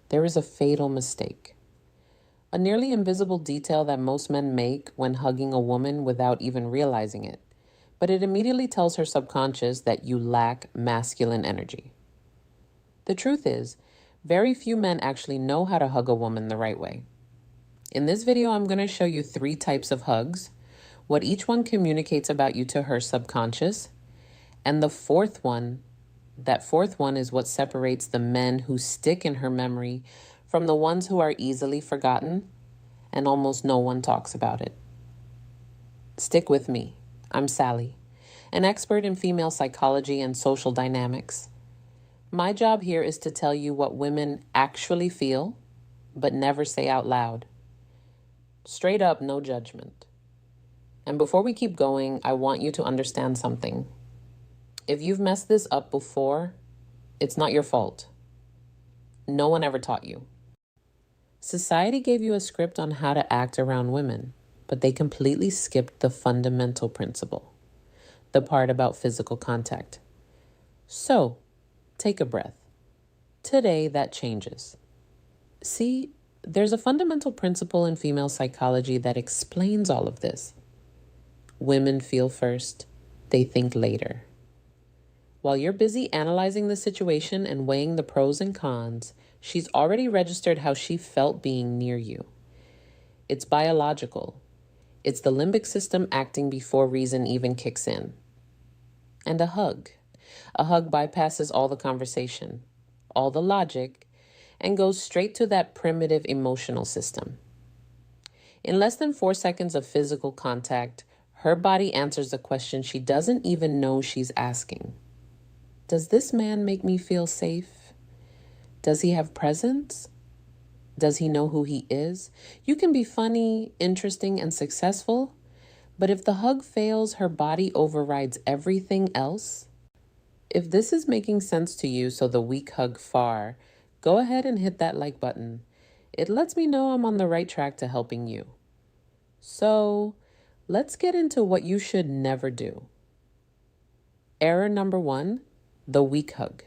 there is a fatal mistake. A nearly invisible detail that most men make when hugging a woman without even realizing it. But it immediately tells her subconscious that you lack masculine energy. The truth is, very few men actually know how to hug a woman the right way. In this video, I'm going to show you 3 types of hugs, what each one communicates about you to her subconscious, and that fourth one is what separates the men who stick in her memory from the ones who are easily forgotten, and almost no one talks about it. Stick with me. I'm Sally, an expert in female psychology and social dynamics. My job here is to tell you what women actually feel, but never say out loud. Straight up, no judgment. And before we keep going, I want you to understand something. If you've messed this up before, it's not your fault. No one ever taught you. Society gave you a script on how to act around women, but they completely skipped the fundamental principle, the part about physical contact. So, take a breath. Today, that changes. See, there's a fundamental principle in female psychology that explains all of this. Women feel first, they think later. While you're busy analyzing the situation and weighing the pros and cons, she's already registered how she felt being near you. It's biological. It's the limbic system acting before reason even kicks in. And a hug. A hug bypasses all the conversation, all the logic, and goes straight to that primitive emotional system. In less than 4 seconds of physical contact, her body answers a question she doesn't even know she's asking. Does this man make me feel safe? Does he have presence? Does he know who he is? You can be funny, interesting, and successful, but if the hug fails, her body overrides everything else. If this is making sense to you, so the weak hug far, go ahead and hit that like button. It lets me know I'm on the right track to helping you. So, let's get into what you should never do. Error number 1, the weak hug.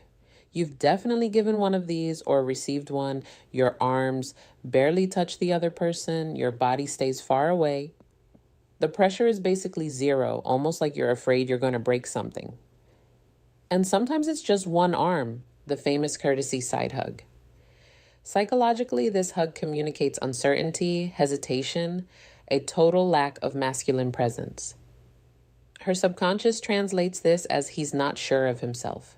You've definitely given one of these or received one. Your arms barely touch the other person. Your body stays far away. The pressure is basically zero, almost like you're afraid you're going to break something. And sometimes it's just one arm, the famous courtesy side hug. Psychologically, this hug communicates uncertainty, hesitation, a total lack of masculine presence. Her subconscious translates this as he's not sure of himself.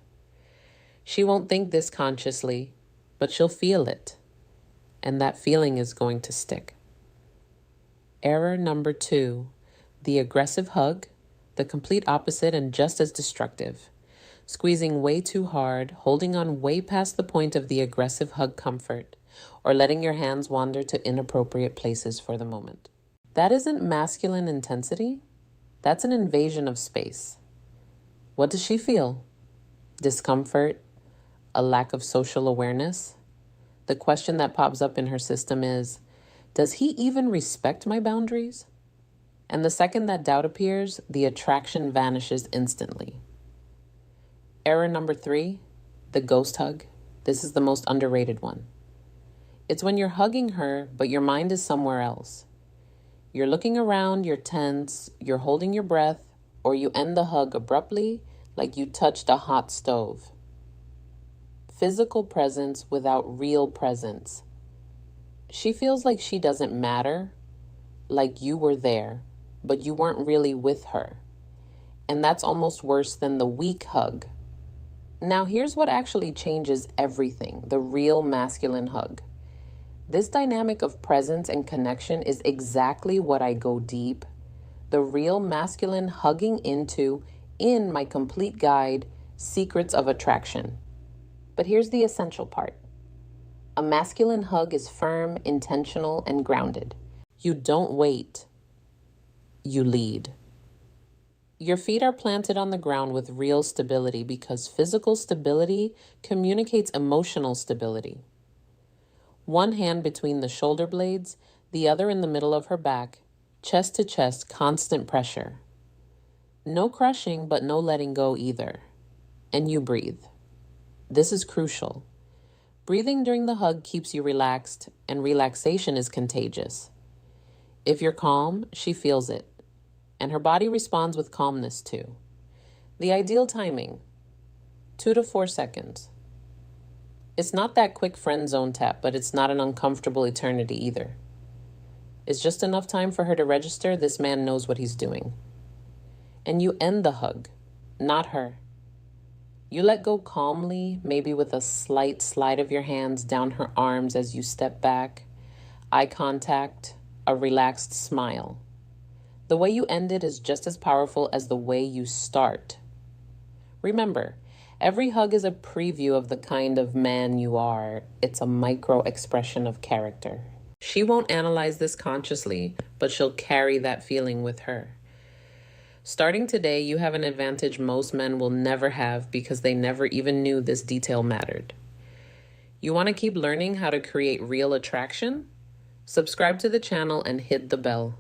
She won't think this consciously, but she'll feel it, and that feeling is going to stick. Error number 2, the aggressive hug, the complete opposite and just as destructive. Squeezing way too hard, holding on way past the point of the aggressive hug comfort, or letting your hands wander to inappropriate places for the moment. That isn't masculine intensity. That's an invasion of space. What does she feel? Discomfort? A lack of social awareness? The question that pops up in her system is, does he even respect my boundaries? And the second that doubt appears, the attraction vanishes instantly. Error number 3, the ghost hug. This is the most underrated one. It's when you're hugging her, but your mind is somewhere else. You're looking around, you're tense, you're holding your breath, or you end the hug abruptly like you touched a hot stove. Physical presence without real presence. She feels like she doesn't matter, like you were there, but you weren't really with her. And that's almost worse than the weak hug. Now here's what actually changes everything, the real masculine hug. This dynamic of presence and connection is exactly what I go deep, the real masculine hugging into in my complete guide, Secrets of Attraction. But here's the essential part. A masculine hug is firm, intentional, and grounded. You don't wait. You lead. Your feet are planted on the ground with real stability because physical stability communicates emotional stability. One hand between the shoulder blades, the other in the middle of her back, chest to chest, constant pressure. No crushing, but no letting go either. And you breathe. This is crucial. Breathing during the hug keeps you relaxed, and relaxation is contagious. If you're calm, she feels it, and her body responds with calmness too. The ideal timing, 2 to 4 seconds. It's not that quick friend zone tap, but it's not an uncomfortable eternity either. It's just enough time for her to register this man knows what he's doing. And you end the hug, not her. You let go calmly, maybe with a slight slide of your hands down her arms as you step back, eye contact, a relaxed smile. The way you end it is just as powerful as the way you start. Remember, every hug is a preview of the kind of man you are. It's a micro expression of character. She won't analyze this consciously, but she'll carry that feeling with her. Starting today, you have an advantage most men will never have because they never even knew this detail mattered. You want to keep learning how to create real attraction? Subscribe to the channel and hit the bell.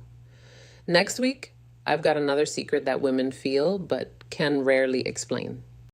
Next week, I've got another secret that women feel but can rarely explain.